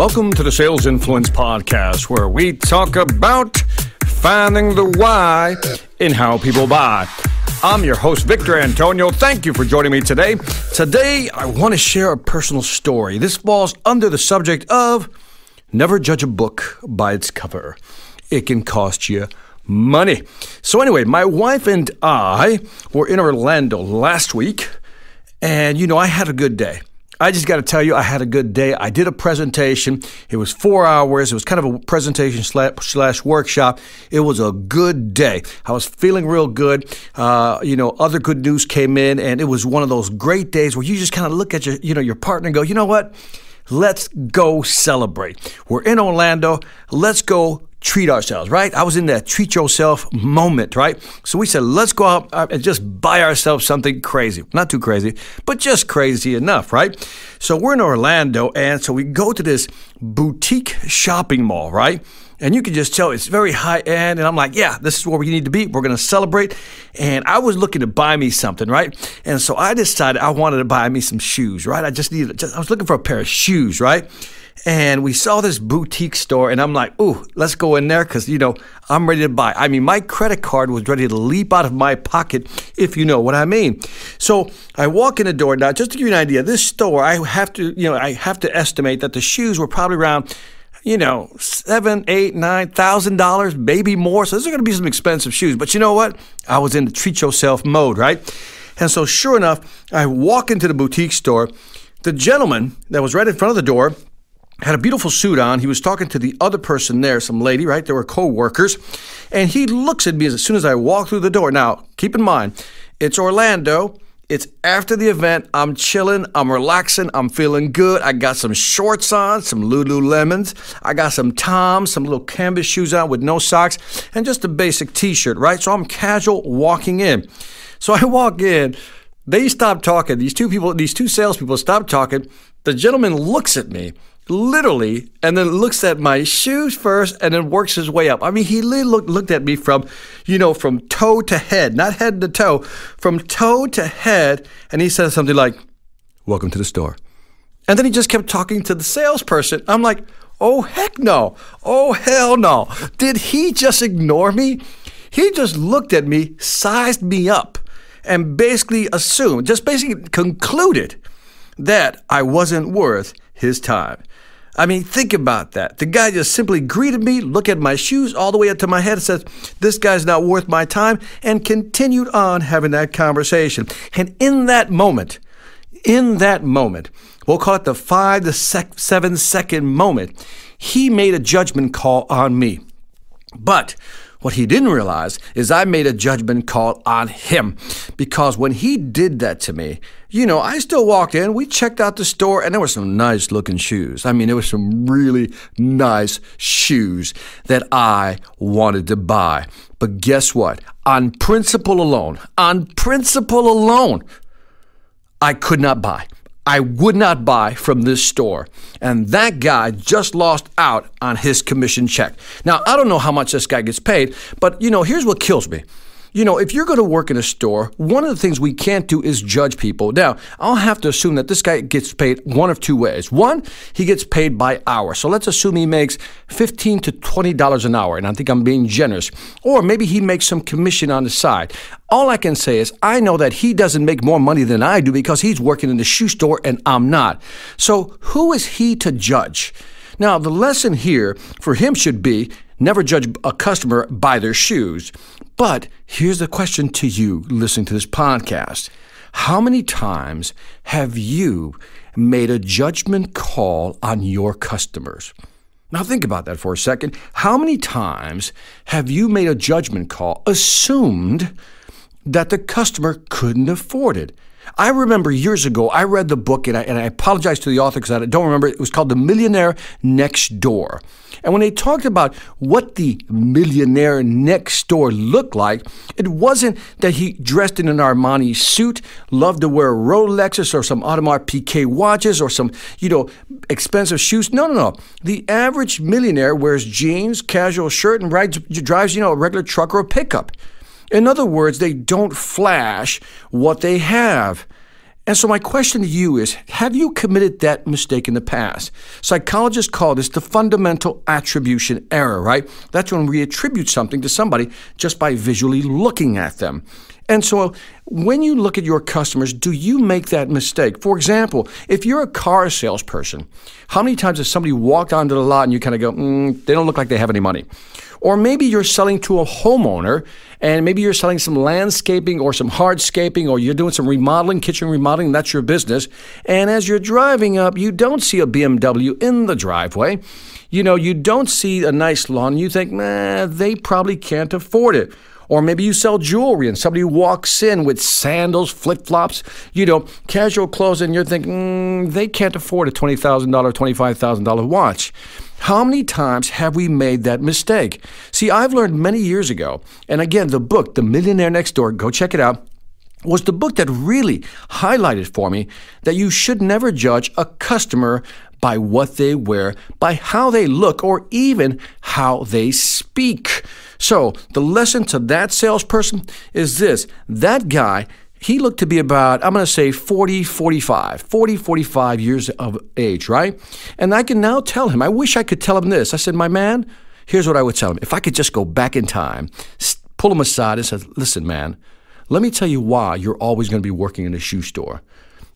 Welcome to the Sales Influence Podcast, where we talk about finding the why in how people buy. I'm your host, Victor Antonio. Thank you for joining me today. Today, I want to share a personal story. This falls under the subject of never judge a book by its cover. It can cost you money. So anyway, my wife and I were in Orlando last week, and I had a good day. I just got to tell you, I had a good day. I did a presentation. It was 4 hours. It was kind of a presentation slash workshop. It was a good day. I was feeling real good. Other good news came in, and it was one of those great days where you just kind of look at your partner and go, you know what? Let's go celebrate. We're in Orlando. Let's go treat ourselves, right? I was in that treat yourself moment, right? So we said, let's go out and just buy ourselves something crazy. Not too crazy, but just crazy enough, right? So we're in Orlando, and so we go to this boutique shopping mall, right? And you can just tell it's very high end. And I'm like, yeah, this is where we need to be. We're going to celebrate. And I was looking to buy me something, right? And so I decided I wanted to buy me some shoes, right? I was looking for a pair of shoes, right? And we saw this boutique store, and I'm like, ooh, let's go in there because, I'm ready to buy. I mean, my credit card was ready to leap out of my pocket, if you know what I mean. So I walk in the door. Now, just to give you an idea, this store, I have to estimate that the shoes were probably around, $7,000, $8,000, $9,000, maybe more. So these are going to be some expensive shoes. But you know what? I was in the treat yourself mode, right? And so sure enough, I walk into the boutique store. The gentleman that was right in front of the door had a beautiful suit on. He was talking to the other person there, some lady, right? They were co-workers. And he looks at me as soon as I walk through the door. Now, keep in mind, it's Orlando. It's after the event. I'm chilling. I'm relaxing. I'm feeling good. I got some shorts on, some Lululemons. I got some Toms, some little canvas shoes on with no socks, and just a basic t-shirt, right? So I'm casual walking in. So I walk in. They stop talking. These two salespeople stop talking. The gentleman looks at me, literally, and then looks at my shoes first and then works his way up. I mean, he looked at me from toe to head, not head to toe, from toe to head, and he said something like, "Welcome to the store." And then he just kept talking to the salesperson. I'm like, oh, heck no. Oh, hell no. Did he just ignore me? He just looked at me, sized me up, and basically concluded that I wasn't worth his time. I mean, think about that. The guy just simply greeted me, looked at my shoes all the way up to my head and says, this guy's not worth my time, and continued on having that conversation. And in that moment, we'll call it the 5 to 7 second moment, he made a judgment call on me. But what he didn't realize is I made a judgment call on him, because when he did that to me, I still walked in, we checked out the store, and there were some nice looking shoes. I mean, there were some really nice shoes that I wanted to buy. But guess what? On principle alone, I could not buy. I would not buy from this store. And that guy just lost out on his commission check. Now, I don't know how much this guy gets paid, but, here's what kills me. If you're going to work in a store, one of the things we can't do is judge people. Now, I'll have to assume that this guy gets paid one of two ways. One, he gets paid by hour. So let's assume he makes $15 to $20 an hour, and I think I'm being generous. Or maybe he makes some commission on the side. All I can say is I know that he doesn't make more money than I do because he's working in the shoe store and I'm not. So who is he to judge? Now, the lesson here for him should be never judge a customer by their shoes. But here's the question to you listening to this podcast. How many times have you made a judgment call on your customers? Now think about that for a second. How many times have you made a judgment call, assumed that the customer couldn't afford it? I remember years ago, I read the book, and I apologize to the author because I don't remember. It was called The Millionaire Next Door. And when they talked about what the millionaire next door looked like, it wasn't that he dressed in an Armani suit, loved to wear Rolexes or some Audemars Piguet watches or some, expensive shoes. No. The average millionaire wears jeans, casual shirt, and drives, a regular truck or a pickup. In other words, they don't flash what they have. And so my question to you is, have you committed that mistake in the past? Psychologists call this the fundamental attribution error, right? That's when we attribute something to somebody just by visually looking at them. And so when you look at your customers, do you make that mistake? For example, if you're a car salesperson, how many times has somebody walked onto the lot and you kind of go, they don't look like they have any money? Or maybe you're selling to a homeowner, and maybe you're selling some landscaping or some hardscaping, or you're doing some remodeling, kitchen remodeling, that's your business. And as you're driving up, you don't see a BMW in the driveway. You don't see a nice lawn. You think, they probably can't afford it. Or maybe you sell jewelry and somebody walks in with sandals, flip-flops, casual clothes, and you're thinking, they can't afford a $20,000, $25,000 watch. How many times have we made that mistake? See, I've learned many years ago, and again, the book, The Millionaire Next Door, go check it out, was the book that really highlighted for me that you should never judge a customer by what they wear, by how they look, or even how they speak. So the lesson to that salesperson is this. That guy, he looked to be about, I'm going to say 45 years of age, right? And I can now tell him, I wish I could tell him this. I said, my man, here's what I would tell him. If I could just go back in time, pull him aside and say, listen, man, let me tell you why you're always going to be working in a shoe store.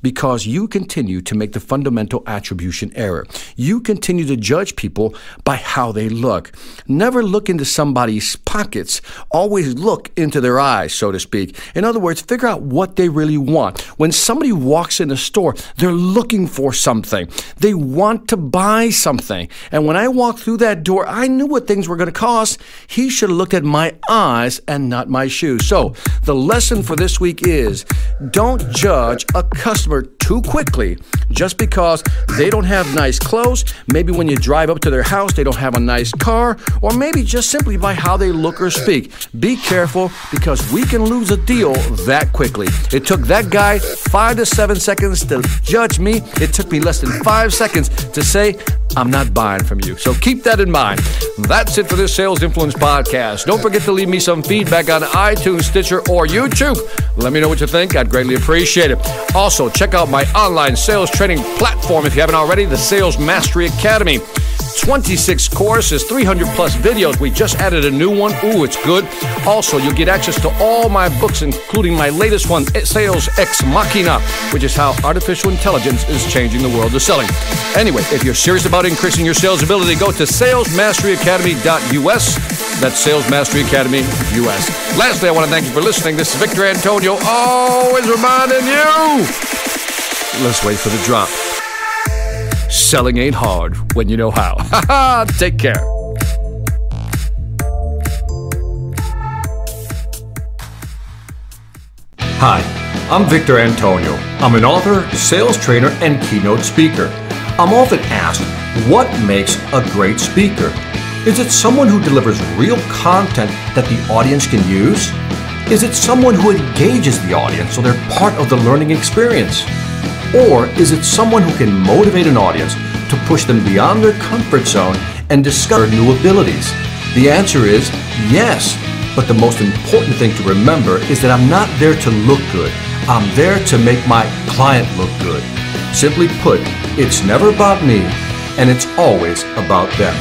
Because you continue to make the fundamental attribution error. You continue to judge people by how they look. Never look into somebody's pockets. Always look into their eyes, so to speak. In other words, figure out what they really want. When somebody walks in a store, they're looking for something. They want to buy something. And when I walked through that door, I knew what things were going to cost. He should have looked at my eyes and not my shoes. So the lesson for this week is, don't judge a customer too quickly just because they don't have nice clothes. Maybe when you drive up to their house, they don't have a nice car, or maybe just simply by how they look or speak. Be careful, because we can lose a deal that quickly. It took that guy 5 to 7 seconds to judge me. It took me less than 5 seconds to say, I'm not buying from you. So keep that in mind. That's it for this Sales Influence Podcast. Don't forget to leave me some feedback on iTunes, Stitcher, or YouTube. Let me know what you think. I'd greatly appreciate it. Also, check out my online sales training platform if you haven't already, the Sales Mastery Academy. 26 courses, 300 plus videos. We just added a new one. Ooh, it's good. Also, you'll get access to all my books, including my latest one, Sales Ex Machina, which is how artificial intelligence is changing the world of selling. Anyway, if you're serious about increasing your sales ability, go to salesmasteryacademy.us. That's Sales Mastery Academy US. Lastly, I want to thank you for listening. This is Victor Antonio, always reminding you, let's wait for the drop. Selling ain't hard when you know how. Ha ha! Take care. Hi, I'm Victor Antonio. I'm an author, sales trainer, and keynote speaker. I'm often asked, what makes a great speaker? Is it someone who delivers real content that the audience can use? Is it someone who engages the audience so they're part of the learning experience? Or is it someone who can motivate an audience to push them beyond their comfort zone and discover new abilities? The answer is yes. But the most important thing to remember is that I'm not there to look good. I'm there to make my client look good. Simply put, it's never about me, and it's always about them.